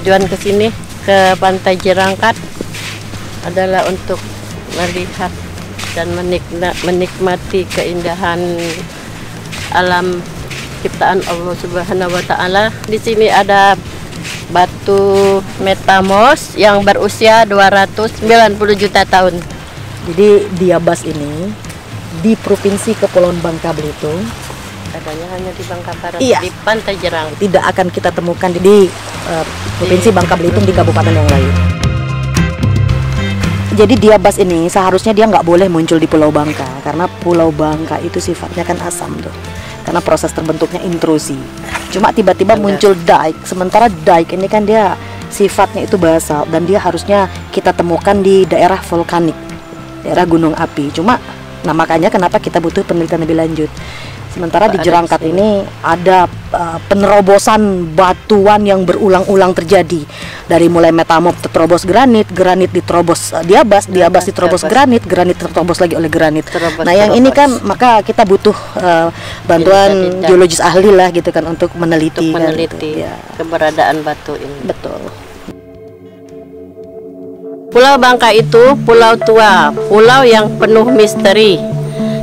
tujuan ke sini, ke Pantai Jerangkat adalah untuk melihat dan menikmati keindahan alam ciptaan Allah Subhanahu wa taala. Di sini ada batu metamos yang berusia 290 juta tahun. Jadi Diabas ini di Provinsi Kepulauan Bangka Belitung, Adanya hanya di Bangka Barat, iya, di Pantai Jerangkat. tidak akan kita temukan di Provinsi Bangka Belitung di kabupaten yang lain. Jadi Diabas ini seharusnya dia nggak boleh muncul di Pulau Bangka, karena Pulau Bangka itu sifatnya kan asam tuh, karena proses terbentuknya intrusi. Cuma tiba-tiba muncul dike, sementara dike ini kan dia sifatnya itu basal dan dia harusnya kita temukan di daerah vulkanik, daerah gunung api. Cuma nah makanya kenapa kita butuh penelitian lebih lanjut. Sementara di Jerangkat ini ada penerobosan batuan yang berulang-ulang terjadi. Dari mulai metamorf terobos granit, granit diterobos Diabas, Diabas diterobos granit, granit terobos lagi oleh granit. Nah yang ini kan maka kita butuh bantuan geologis ahli lah gitu kan untuk meneliti, kan, gitu. Ya. Keberadaan batu ini. Betul. Pulau Bangka itu pulau tua, pulau yang penuh misteri.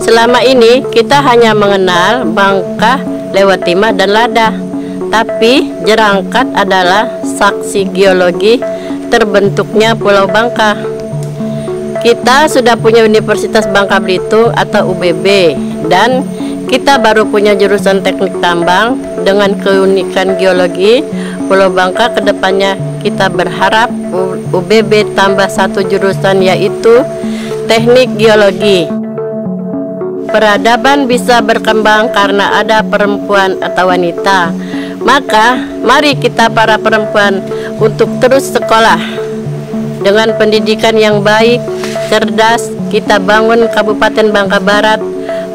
Selama ini kita hanya mengenal Bangka lewat timah dan lada. Tapi Jerangkat adalah saksi geologi terbentuknya Pulau Bangka. Kita sudah punya Universitas Bangka Belitung atau UBB, dan kita baru punya jurusan teknik tambang. Dengan keunikan geologi Pulau Bangka, kedepannya kita berharap UBB tambah satu jurusan, yaitu teknik geologi. Peradaban bisa berkembang karena ada perempuan atau wanita. Maka mari kita para perempuan untuk terus sekolah. Dengan pendidikan yang baik, cerdas, kita bangun Kabupaten Bangka Barat,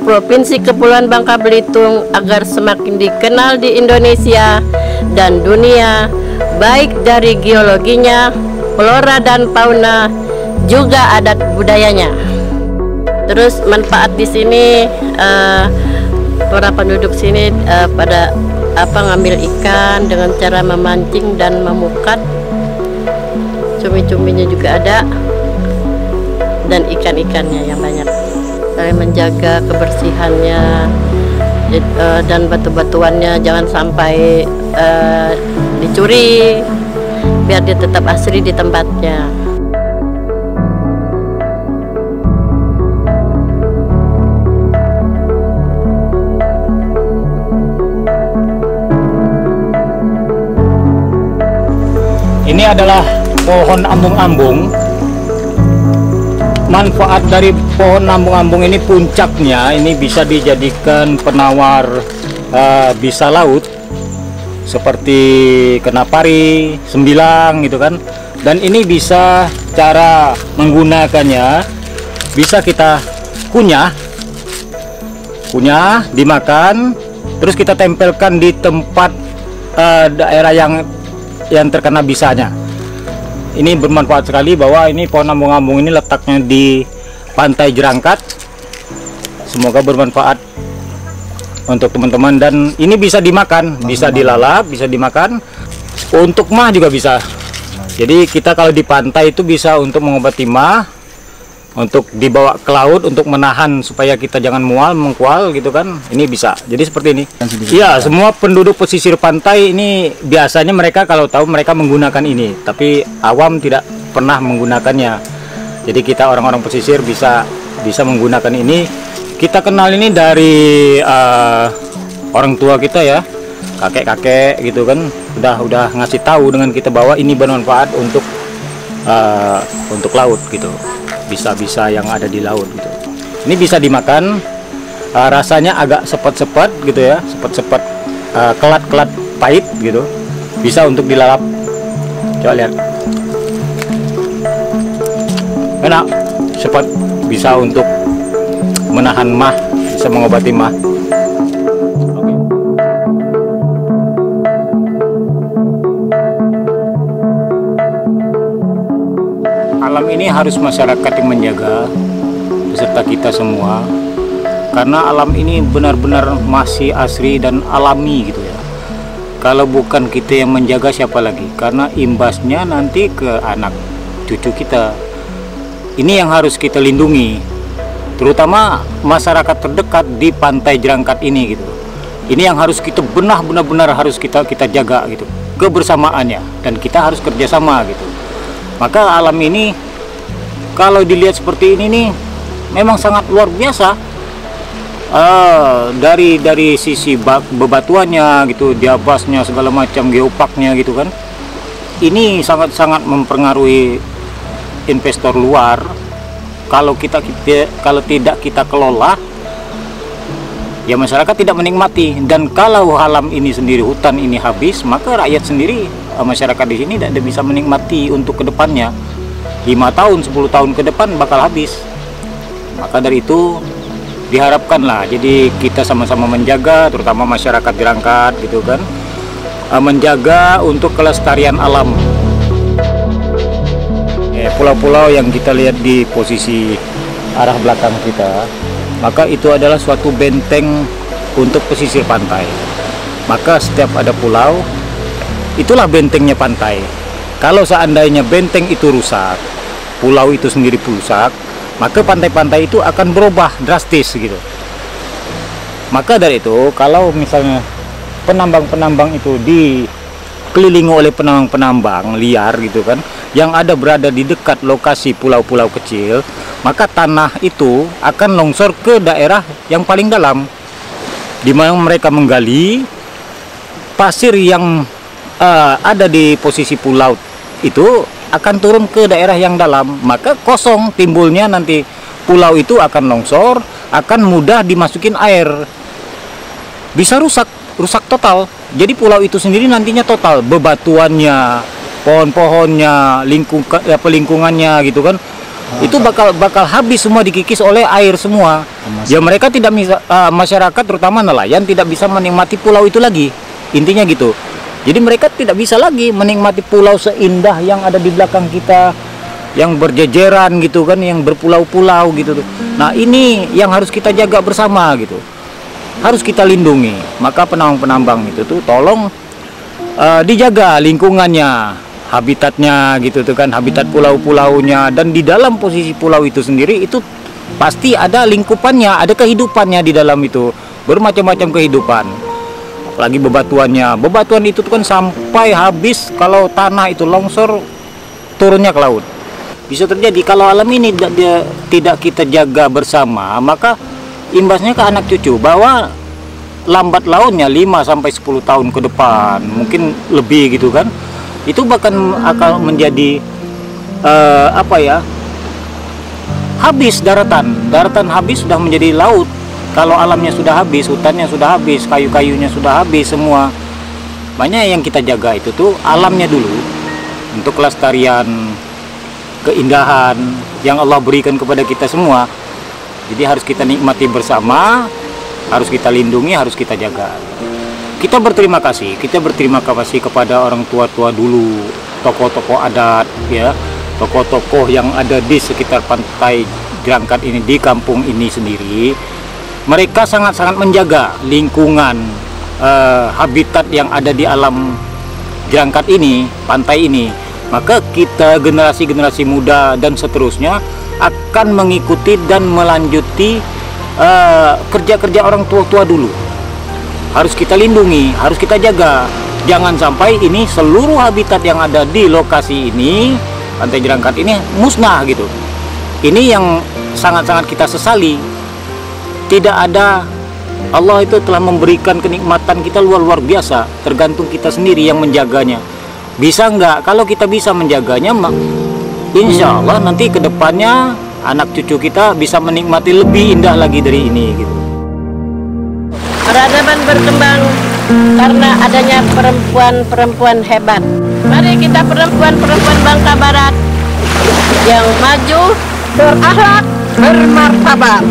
Provinsi Kepulauan Bangka Belitung agar semakin dikenal di Indonesia dan dunia, baik dari geologinya, flora dan fauna, juga adat budayanya. Terus manfaat di sini, para penduduk sini pada ngambil ikan dengan cara memancing dan memukat. Cumi-cuminya juga ada, dan ikan-ikannya yang banyak. Saya menjaga kebersihannya dan batu-batuannya jangan sampai dicuri, biar dia tetap asli di tempatnya. Ini adalah pohon ambung-ambung. Manfaat dari pohon ambung-ambung ini, puncaknya ini bisa dijadikan penawar bisa laut seperti kenapari, sembilang gitu kan. Dan ini bisa, cara menggunakannya bisa kita kunyah, dimakan, terus kita tempelkan di tempat daerah yang terkena bisanya. Ini bermanfaat sekali, bahwa ini pohon ambung-ambung ini letaknya di Pantai Jerangkat. Semoga bermanfaat untuk teman-teman, dan ini bisa dimakan, bisa dilalap, bisa dimakan. Untuk mah juga bisa. Jadi kita kalau di pantai itu bisa untuk mengobati mah, untuk dibawa ke laut untuk menahan supaya kita jangan mual, mengkual gitu kan. Ini bisa. Jadi seperti ini. Iya, semua penduduk pesisir pantai ini biasanya mereka kalau tahu mereka menggunakan ini, tapi awam tidak pernah menggunakannya. Jadi kita orang-orang pesisir bisa menggunakan ini. Kita kenal ini dari orang tua kita ya, kakek-kakek gitu kan, udah ngasih tahu dengan kita bahwa ini bermanfaat untuk laut gitu. Bisa yang ada di laut gitu. Ini bisa dimakan, rasanya agak sepet-sepet gitu ya, sepet-sepet, kelat-kelat pahit gitu. Bisa untuk dilalap. Coba lihat. Enak, sepet, bisa untuk menahan mah, bisa mengobati mah. Alam ini harus masyarakat yang menjaga, beserta kita semua, karena alam ini benar-benar masih asri dan alami gitu ya. Kalau bukan kita yang menjaga, siapa lagi? Karena imbasnya nanti ke anak cucu kita. Ini yang harus kita lindungi, terutama masyarakat terdekat di Pantai Jerangkat ini gitu. Ini yang harus kita benar-benar harus kita jaga gitu, kebersamaannya, dan kita harus kerjasama gitu. Maka alam ini kalau dilihat seperti ini nih memang sangat luar biasa. Dari sisi bebatuannya gitu, diabasnya, segala macam geopaknya gitu kan, ini sangat-sangat mempengaruhi investor luar. Kalau tidak kita kelola, ya masyarakat tidak menikmati. Dan kalau alam ini sendiri, hutan ini habis, maka rakyat sendiri, masyarakat di sini tidak bisa menikmati untuk kedepannya. 5 tahun 10 tahun ke depan bakal habis. Maka dari itu diharapkanlah, jadi kita sama-sama menjaga, terutama masyarakat Jerangkat gitu kan, menjaga untuk kelestarian alam. Pulau-pulau yang kita lihat di posisi arah belakang kita, maka itu adalah suatu benteng untuk pesisir pantai. Maka setiap ada pulau, itulah bentengnya pantai. Kalau seandainya benteng itu rusak, pulau itu sendiri rusak, maka pantai-pantai itu akan berubah drastis gitu. Maka dari itu, kalau misalnya penambang-penambang itu dikelilingi oleh penambang-penambang liar gitu kan, yang ada berada di dekat lokasi pulau-pulau kecil, maka tanah itu akan longsor ke daerah yang paling dalam, di mana mereka menggali pasir yang ada di posisi pulau itu akan turun ke daerah yang dalam, maka kosong, timbulnya nanti pulau itu akan longsor, akan mudah dimasukin air, bisa rusak total. Jadi pulau itu sendiri nantinya total, bebatuannya, pohon-pohonnya, lingkungannya gitu kan, itu bakal habis semua, dikikis oleh air semua. Ya mereka tidak bisa, masyarakat terutama nelayan tidak bisa menikmati pulau itu lagi, intinya gitu. Jadi mereka tidak bisa lagi menikmati pulau seindah yang ada di belakang kita, yang berjejeran gitu kan, yang berpulau-pulau gitu. Nah ini yang harus kita jaga bersama gitu, harus kita lindungi. Maka penambang-penambang itu tuh tolong dijaga lingkungannya, habitatnya gitu tuh kan, habitat pulau-pulaunya. Dan di dalam posisi pulau itu sendiri itu pasti ada lingkupannya, ada kehidupannya di dalam itu, bermacam-macam kehidupan. Lagi bebatuan itu kan sampai habis. Kalau tanah itu longsor, turunnya ke laut, bisa terjadi. Kalau alam ini tidak kita jaga bersama, maka imbasnya ke anak cucu, bahwa lambat launnya 5-10 tahun ke depan, mungkin lebih gitu kan, itu bahkan akan menjadi habis daratan habis, sudah menjadi laut. Kalau alamnya sudah habis, hutannya sudah habis, kayu-kayunya sudah habis semua. Banyak yang kita jaga itu tuh alamnya dulu, untuk kelestarian, keindahan yang Allah berikan kepada kita semua. Jadi harus kita nikmati bersama, harus kita lindungi, harus kita jaga. Kita berterima kasih kepada orang tua-tua dulu, tokoh-tokoh adat ya, tokoh-tokoh yang ada di sekitar Pantai Jerangkat ini, di kampung ini sendiri. Mereka sangat-sangat menjaga lingkungan, habitat yang ada di alam Jerangkat ini, pantai ini. Maka kita generasi-generasi muda dan seterusnya akan mengikuti dan melanjuti kerja-kerja orang tua-tua dulu. Harus kita lindungi, harus kita jaga. Jangan sampai ini seluruh habitat yang ada di lokasi ini, Pantai Jerangkat ini, musnah gitu. Ini yang sangat-sangat kita sesali. Tidak ada, Allah itu telah memberikan kenikmatan kita luar biasa, tergantung kita sendiri yang menjaganya. Bisa nggak? Kalau kita bisa menjaganya, insya Allah nanti kedepannya anak cucu kita bisa menikmati lebih indah lagi dari ini gitu. Peradaban berkembang karena adanya perempuan-perempuan hebat. Mari kita perempuan-perempuan Bangka Barat yang maju, berakhlak, bermartabat.